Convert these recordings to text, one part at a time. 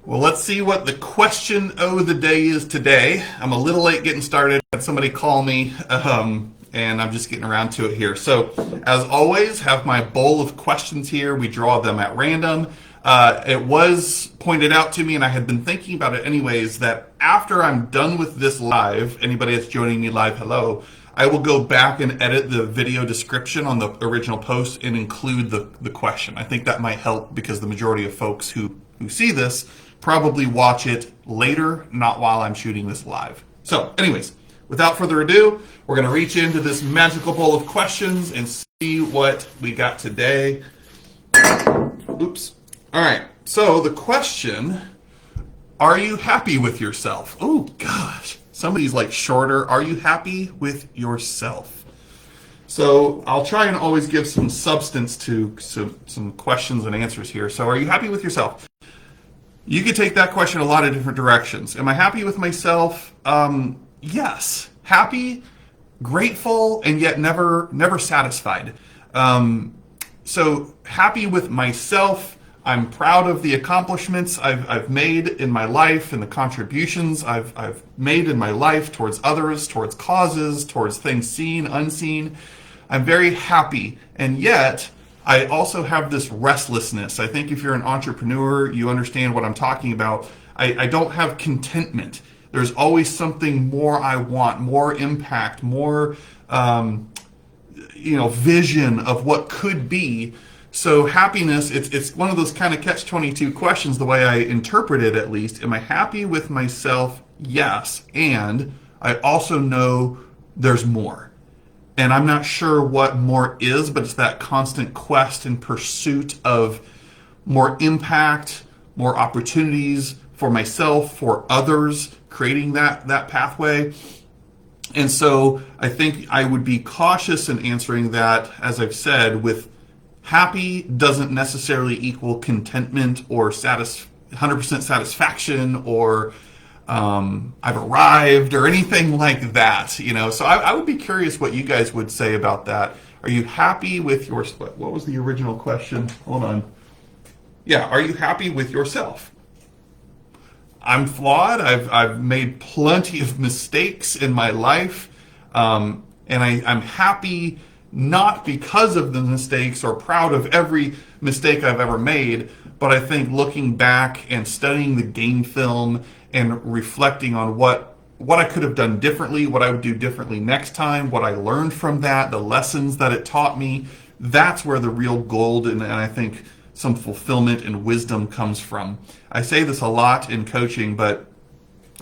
Well, let's see what the question of the day is today. I'm a little late getting started. Had somebody call me, and I'm just getting around to it here. So, as always, have my bowl of questions here. We draw them at random. It was pointed out to me, and I had been thinking about it anyways, that after I'm done with this live, anybody that's joining me live, hello, I will go back and edit the video description on the original post and include the question. I think that might help because the majority of folks who see this probably watch it later, not while I'm shooting this live. So anyways, without further ado, we're going to reach into this magical bowl of questions and see what we got today. Oops. All right. So the question, are you happy with yourself? Oh, gosh. Somebody's like shorter. Are you happy with yourself? So I'll try and always give some substance to some questions and answers here. So are you happy with yourself? You could take that question a lot of different directions. Am I happy with myself? Yes. Happy, grateful, and yet never satisfied. So happy with myself. I'm proud of the accomplishments I've made in my life and the contributions I've made in my life towards others, towards causes, towards things seen, unseen. I'm very happy, and yet I also have this restlessness. I think if you're an entrepreneur, you understand what I'm talking about. I don't have contentment. There's always something more I want, more impact, more vision of what could be. So happiness, it's one of those kind of catch-22 questions, the way I interpret it at least. Am I happy with myself? Yes. And I also know there's more. And I'm not sure what more is, but it's that constant quest and pursuit of more impact, more opportunities for myself, for others, creating that pathway. And so I think I would be cautious in answering that, as I've said, with happy doesn't necessarily equal contentment or 100% satisfaction or I've arrived or anything like that, So I would be curious what you guys would say about that. Are you happy with your, what was the original question? Hold on. Yeah, are you happy with yourself? I'm flawed. I've made plenty of mistakes in my life, and I'm happy not because of the mistakes or proud of every mistake I've ever made, but I think looking back and studying the game film and reflecting on what I could have done differently, what I would do differently next time, what I learned from that, the lessons that it taught me, that's where the real gold and I think some fulfillment and wisdom comes from. I say this a lot in coaching, but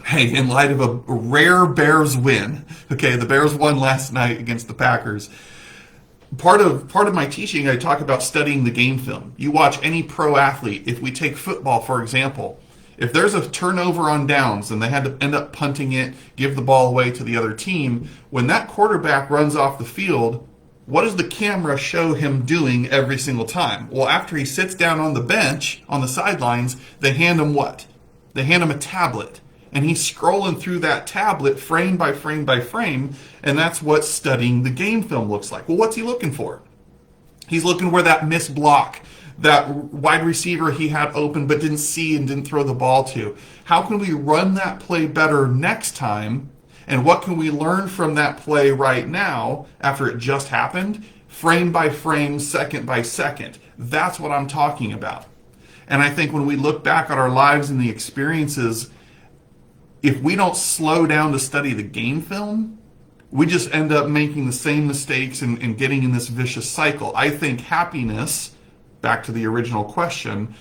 hey, in light of a rare Bears win, okay, the Bears won last night against the Packers. Part of my teaching, I talk about studying the game film. You watch any pro athlete. If we take football, for example, if there's a turnover on downs and they had to end up punting it, give the ball away to the other team, when that quarterback runs off the field, what does the camera show him doing every single time? Well, after he sits down on the bench, on the sidelines, they hand him what? They hand him a tablet. And he's scrolling through that tablet frame by frame by frame, and that's what studying the game film looks like. Well, what's he looking for? He's looking where that missed block, that wide receiver he had open but didn't see and didn't throw the ball to. How can we run that play better next time? And what can we learn from that play right now after it just happened? Frame by frame, second by second. That's what I'm talking about. And I think when we look back at our lives and the experiences, if we don't slow down to study the game film, we just end up making the same mistakes and getting in this vicious cycle. I think happiness, back to the original question,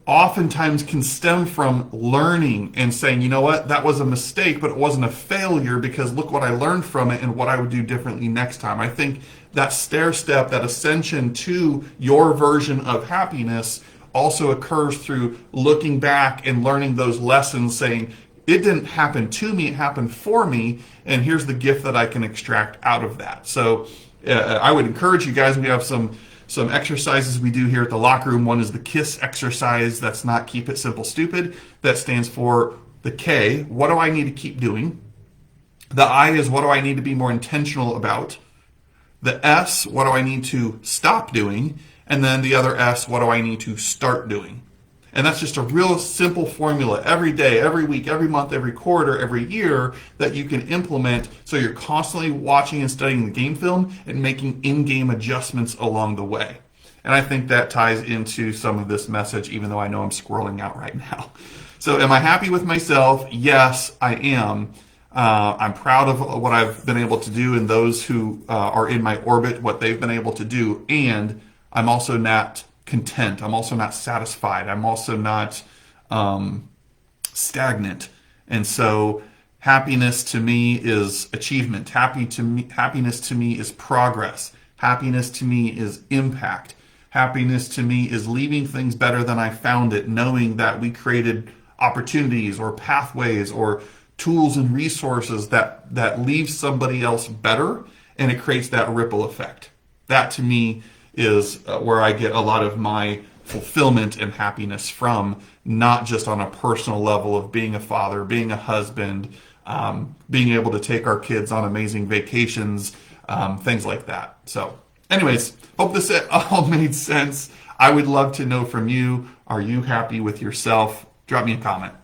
oftentimes can stem from learning and saying, you know what, that was a mistake, but it wasn't a failure because look what I learned from it and what I would do differently next time. I think that stair step, that ascension to your version of happiness also occurs through looking back and learning those lessons, saying, it didn't happen to me, it happened for me, and here's the gift that I can extract out of that. So I would encourage you guys, we have some exercises we do here at the locker room. One is the KISS exercise. That's not keep it simple stupid. That stands for the K, what do I need to keep doing? The I is what do I need to be more intentional about? The S, what do I need to stop doing? And then the other S, what do I need to start doing? And that's just a real simple formula every day, every week, every month, every quarter, every year that you can implement so you're constantly watching and studying the game film and making in-game adjustments along the way. And I think that ties into some of this message, even though I know I'm squirreling out right now. So am I happy with myself? Yes, I am. I'm proud of what I've been able to do and those who are in my orbit, what they've been able to do. And I'm also not content. I'm also not satisfied. I'm also not stagnant. And so happiness to me is achievement. Happiness to me is progress. Happiness to me is impact. Happiness to me is leaving things better than I found it, knowing that we created opportunities or pathways or tools and resources that leave somebody else better, and it creates that ripple effect. That to me is where I get a lot of my fulfillment and happiness from, not just on a personal level of being a father, being a husband, being able to take our kids on amazing vacations, things like that. So anyways, hope this all made sense. I would love to know from you, are you happy with yourself? Drop me a comment.